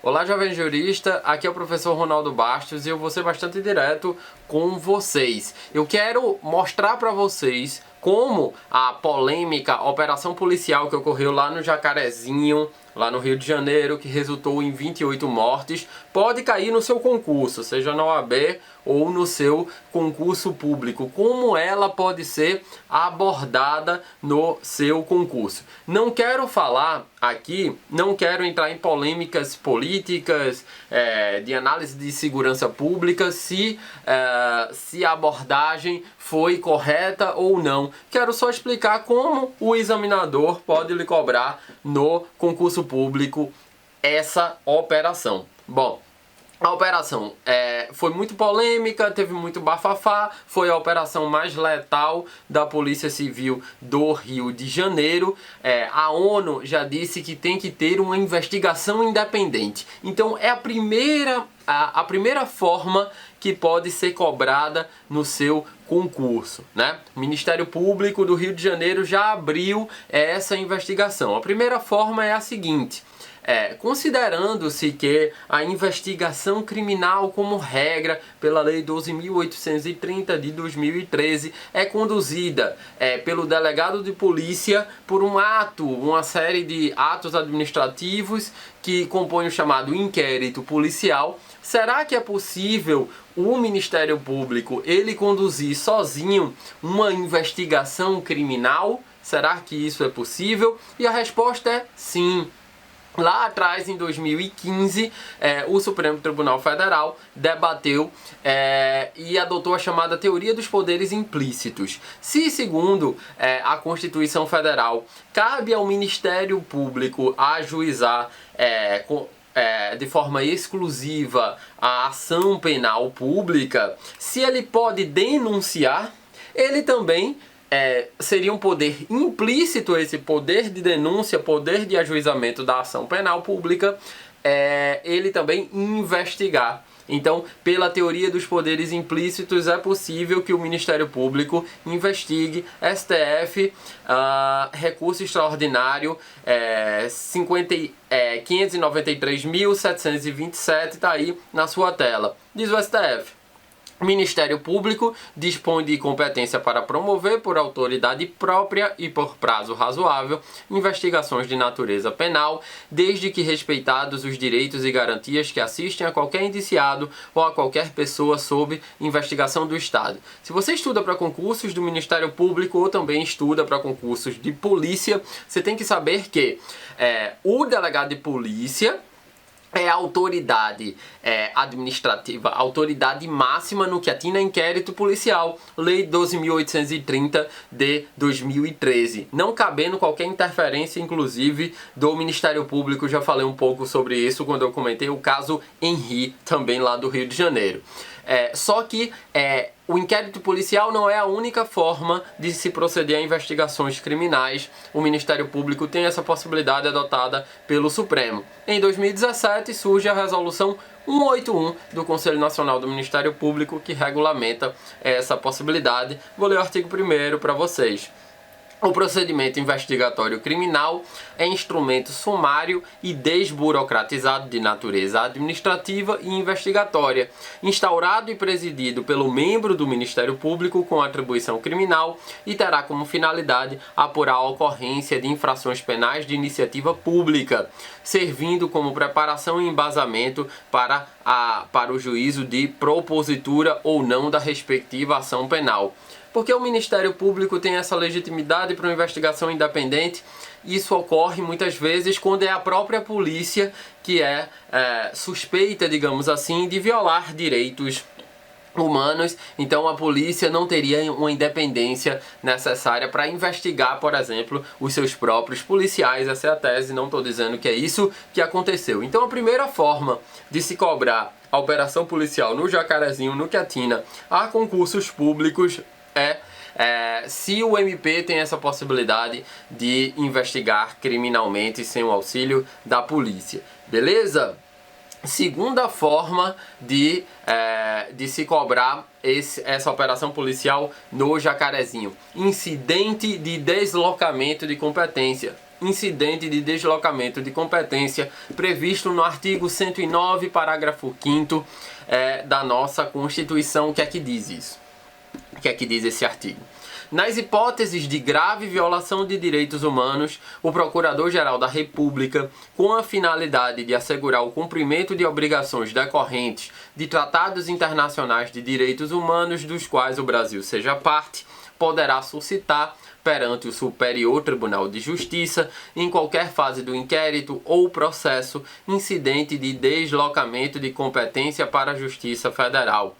Olá, jovem jurista, aqui é o professor Ronaldo Bastos e eu vou ser bastante direto com vocês. Eu quero mostrar para vocês como a polêmica operação policial que ocorreu lá no Jacarezinho, lá no Rio de Janeiro, que resultou em 28 mortes, pode cair no seu concurso, seja na OAB ou no seu concurso público. Como ela pode ser abordada no seu concurso. Não quero falar aqui, não quero entrar em polêmicas políticas, de análise de segurança pública, se a abordagem foi correta ou não. Quero só explicar como o examinador pode lhe cobrar no concurso público essa operação. Bom, a operação foi muito polêmica, teve muito bafafá, foi a operação mais letal da Polícia Civil do Rio de Janeiro. A ONU já disse que tem que ter uma investigação independente. Então é a primeira forma que pode ser cobrada no seu concurso, né? O Ministério Público do Rio de Janeiro já abriu essa investigação. A primeira forma é a seguinte: considerando-se que a investigação criminal, como regra, pela Lei 12.830 de 2013, é conduzida pelo delegado de polícia por uma série de atos administrativos que compõem o chamado inquérito policial. Será que é possível o Ministério Público ele conduzir sozinho uma investigação criminal? Será que isso é possível? E a resposta é sim. Lá atrás, em 2015, o Supremo Tribunal Federal debateu e adotou a chamada teoria dos poderes implícitos. Se, segundo a Constituição Federal, cabe ao Ministério Público ajuizar de forma exclusiva a ação penal pública, se ele pode denunciar, ele também seria um poder implícito, esse poder de denúncia, poder de ajuizamento da ação penal pública, ele também investigar. Então, pela teoria dos poderes implícitos, é possível que o Ministério Público investigue STF, recurso extraordinário 593.727, está aí na sua tela. Diz o STF: o Ministério Público dispõe de competência para promover, por autoridade própria e por prazo razoável, investigações de natureza penal, desde que respeitados os direitos e garantias que assistem a qualquer indiciado ou a qualquer pessoa sob investigação do Estado. Se você estuda para concursos do Ministério Público ou também estuda para concursos de polícia, você tem que saber que o delegado de polícia é a autoridade administrativa, a autoridade máxima no que atina a inquérito policial, Lei 12.830 de 2013. Não cabendo qualquer interferência, inclusive, do Ministério Público. Já falei um pouco sobre isso quando eu comentei o caso Henri, também lá do Rio de Janeiro. Só que o inquérito policial não é a única forma de se proceder a investigações criminais. O Ministério Público tem essa possibilidade adotada pelo Supremo. Em 2017 surge a Resolução 181 do Conselho Nacional do Ministério Público, que regulamenta essa possibilidade. Vou ler o artigo 1º para vocês. O procedimento investigatório criminal é instrumento sumário e desburocratizado de natureza administrativa e investigatória, instaurado e presidido pelo membro do Ministério Público com atribuição criminal e terá como finalidade apurar a ocorrência de infrações penais de iniciativa pública, servindo como preparação e embasamento para o juízo de propositura ou não da respectiva ação penal. Porque o Ministério Público tem essa legitimidade para uma investigação independente. Isso ocorre muitas vezes quando é a própria polícia que é suspeita, digamos assim, de violar direitos humanos. Então a polícia não teria uma independência necessária para investigar, por exemplo, os seus próprios policiais. Essa é a tese, não estou dizendo que é isso que aconteceu. Então a primeira forma de se cobrar a operação policial no Jacarezinho, no que atina a concursos públicos, se o MP tem essa possibilidade de investigar criminalmente sem o auxílio da polícia. Beleza? Segunda forma de se cobrar essa operação policial no Jacarezinho: incidente de deslocamento de competência. incidente de deslocamento de competência previsto no artigo 109, parágrafo 5º da nossa Constituição. O que é que diz isso? O que é que diz esse artigo? Nas hipóteses de grave violação de direitos humanos, o Procurador-Geral da República, com a finalidade de assegurar o cumprimento de obrigações decorrentes de tratados internacionais de direitos humanos dos quais o Brasil seja parte, poderá suscitar perante o Superior Tribunal de Justiça, em qualquer fase do inquérito ou processo, incidente de deslocamento de competência para a Justiça Federal.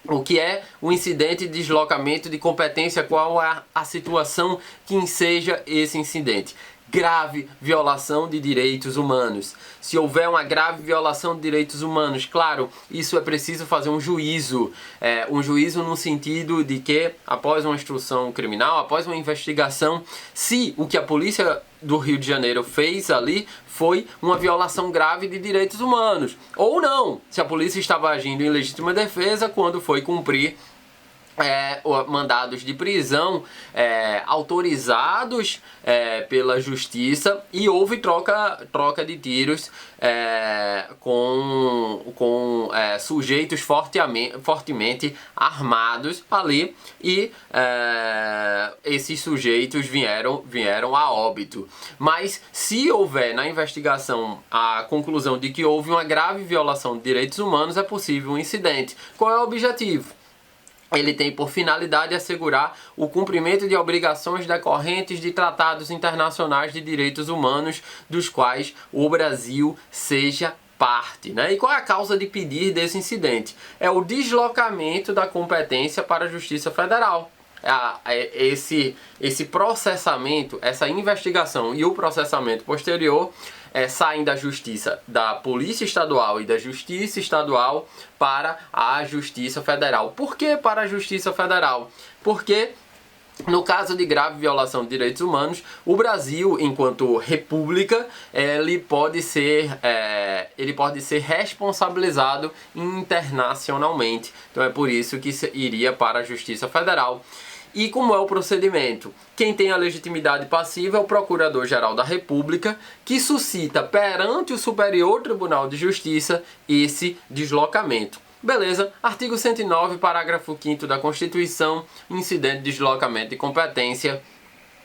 O que é o incidente de deslocamento de competência? Qual é a situação que enseja esse incidente? Grave violação de direitos humanos. Se houver uma grave violação de direitos humanos, claro, isso é preciso fazer um juízo no sentido de que, após uma instrução criminal, após uma investigação, se o que a polícia do Rio de Janeiro fez ali foi uma violação grave de direitos humanos, ou não, se a polícia estava agindo em legítima defesa quando foi cumprir mandados de prisão autorizados pela justiça e houve troca de tiros com sujeitos fortemente armados ali e esses sujeitos vieram a óbito. Mas se houver na investigação a conclusão de que houve uma grave violação de direitos humanos, é possível um incidente. Qual é o objetivo? Ele tem por finalidade assegurar o cumprimento de obrigações decorrentes de tratados internacionais de direitos humanos dos quais o Brasil seja parte, né? E qual é a causa de pedir desse incidente? É o deslocamento da competência para a Justiça Federal. Esse processamento, essa investigação e o processamento posterior saem da Justiça, da Polícia Estadual e da Justiça Estadual para a Justiça Federal. Por que para a Justiça Federal? Porque no caso de grave violação de direitos humanos, o Brasil, enquanto república, ele pode ser responsabilizado internacionalmente. Então é por isso que iria para a Justiça Federal. E como é o procedimento? Quem tem a legitimidade passiva é o Procurador-Geral da República, que suscita perante o Superior Tribunal de Justiça esse deslocamento. Beleza? Artigo 109, parágrafo 5º da Constituição, incidente de deslocamento de competência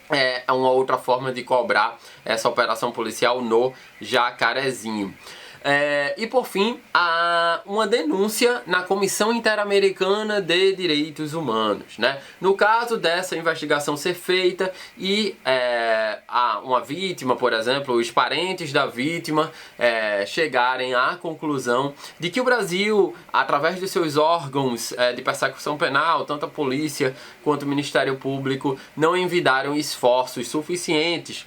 é uma outra forma de cobrar essa operação policial no Jacarezinho. E por fim, há uma denúncia na Comissão Interamericana de Direitos Humanos, né? No caso dessa investigação ser feita e há uma vítima, por exemplo, os parentes da vítima chegarem à conclusão de que o Brasil, através de seus órgãos de persecução penal, tanto a polícia quanto o Ministério Público, não envidaram esforços suficientes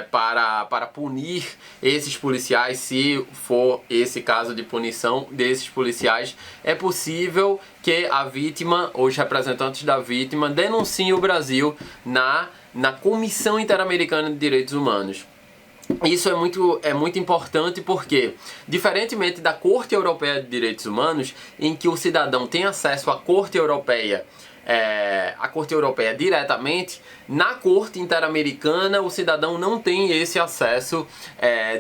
para punir esses policiais. Se for esse caso de punição desses policiais, é possível que a vítima ou os representantes da vítima denunciem o Brasil na Comissão Interamericana de Direitos Humanos. Isso é muito importante porque, diferentemente da Corte Europeia de Direitos Humanos, em que o cidadão tem acesso à Corte Europeia diretamente, na Corte Interamericana o cidadão não tem esse acesso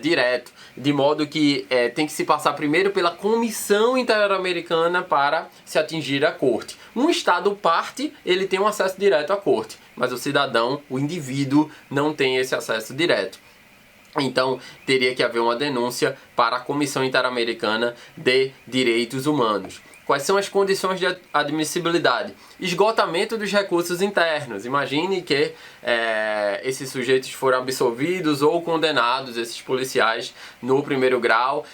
direto, de modo que tem que se passar primeiro pela Comissão Interamericana para se atingir a Corte. Um Estado parte, ele tem um acesso direto à Corte, mas o cidadão, o indivíduo, não tem esse acesso direto. Então, teria que haver uma denúncia para a Comissão Interamericana de Direitos Humanos. Quais são as condições de admissibilidade? Esgotamento dos recursos internos. Imagine que esses sujeitos foram absolvidos ou condenados, esses policiais, no primeiro grau.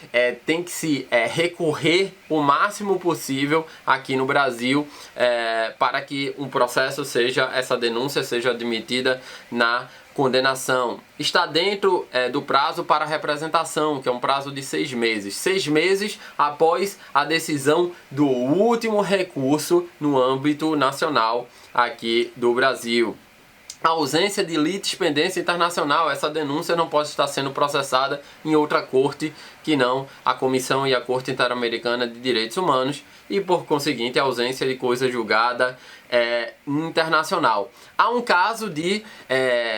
Tem que se recorrer o máximo possível aqui no Brasil para que um processo essa denúncia seja admitida na condenação. Está dentro do prazo para representação, que é um prazo de 6 meses. 6 meses após a decisão do último recurso no âmbito nacional aqui do Brasil. a ausência de litispendência internacional. Essa denúncia não pode estar sendo processada em outra corte que não a Comissão e a Corte Interamericana de Direitos Humanos e, por conseguinte, a ausência de coisa julgada internacional. Há um caso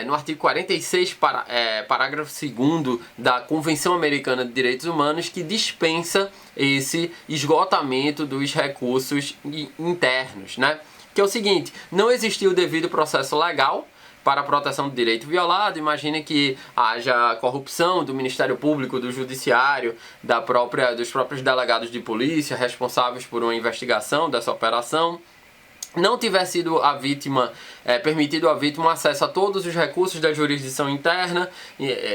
no artigo 46, parágrafo 2º da Convenção Americana de Direitos Humanos, que dispensa esse esgotamento dos recursos internos, né? Que é o seguinte: não existiu o devido processo legal para a proteção do direito violado. Imagine que haja corrupção do Ministério Público, do Judiciário, dos próprios delegados de polícia responsáveis por uma investigação dessa operação. Não tiver sido permitido à vítima acesso a todos os recursos da jurisdição interna.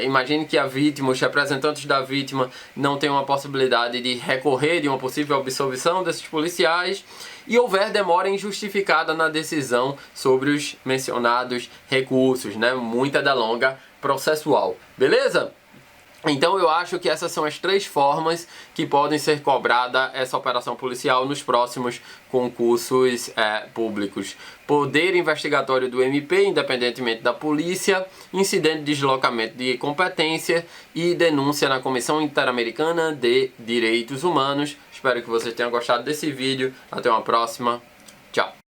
Imagine que a vítima, os representantes da vítima não tenham a possibilidade de recorrer de uma possível absolvição desses policiais, e houver demora injustificada na decisão sobre os mencionados recursos, né? Muita delonga processual. Beleza? Então eu acho que essas são as 3 formas que podem ser cobrada essa operação policial nos próximos concursos públicos: poder investigatório do MP, independentemente da polícia, incidente de deslocamento de competência e denúncia na Comissão Interamericana de Direitos Humanos. Espero que vocês tenham gostado desse vídeo. Até uma próxima. Tchau!